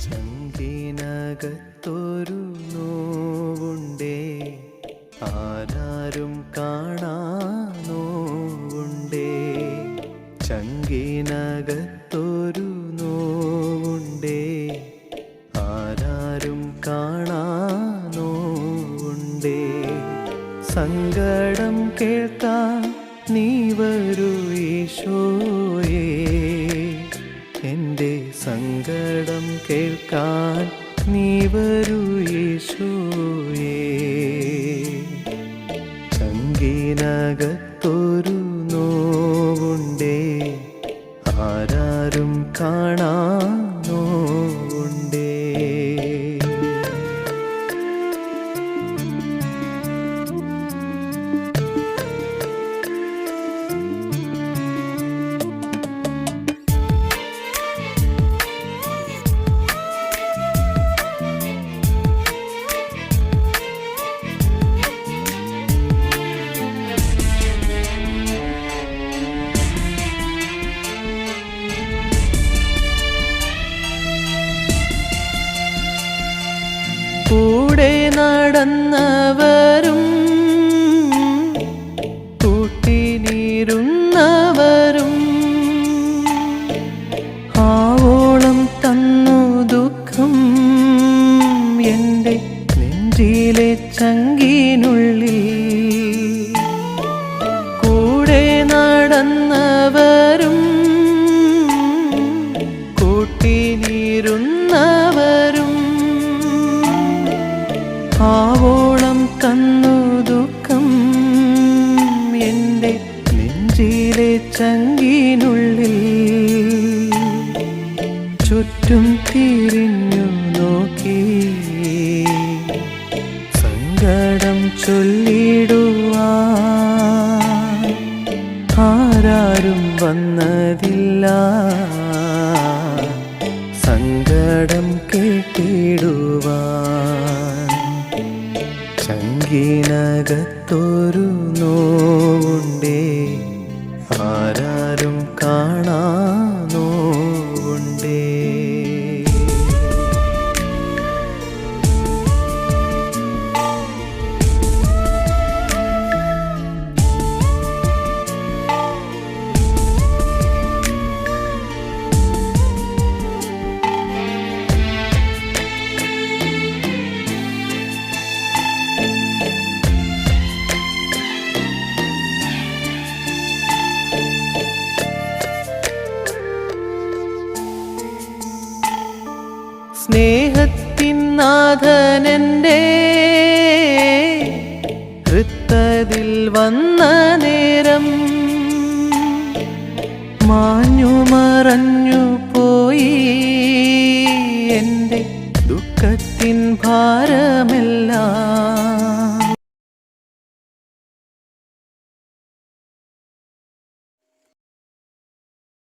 ചങ്കിനകത്തൊരു നോവുണ്ടേ, ആരാരും കാണാ നോവുണ്ടേ. ചങ്കിനകത്തൊരു നോവുണ്ടേ, ആരാരും കാണാ നോവുണ്ടേ. സങ്കടം കേൾക്കാൻ നീ വരൂ ഈശോയേ, എൻ്റെ സങ്കടം കേൾക്കാൻ നീ വരൂ യേശുവേ. ചങ്കിനകത്തൊരു നോവുണ്ടേ, ആരാരും കാണാ നോവുണ്ടേ. കൂടെ നടന്നവരും കൂട്ടിനിരുന്നവരും ആവോളം തന്നു ദുഃഖം എൻ്റെ നെഞ്ചിലെ ചങ്കിനുള്ളിൽ. കൂടെ നടന്നവരും കൂട്ടിനിരുന്നവരും ആവോളം തന്നു ദുഃഖം എൻ്റെ നെഞ്ചിലെ ചങ്കിനുള്ളിൽ. ചുറ്റും തിരിഞ്ഞു നോക്കി സങ്കടം ചൊല്ലിടുവാൻ ആരാരും വന്നതില്ല, സങ്കടം കേട്ടിടുവാൻ. ചങ്കിനകത്തൊരു നോവുണ്ടേ, ആരാരും കാണാ നോവുണ്ടേ. സ്നേഹത്തിൻ നാഥനെൻ്റെ ഹൃത്തതിൽ വന്ന നേരം മാഞ്ഞു മറഞ്ഞു പോയി എൻ്റെ ദുഃഖത്തിൻ ഭാരമെല്ലാം.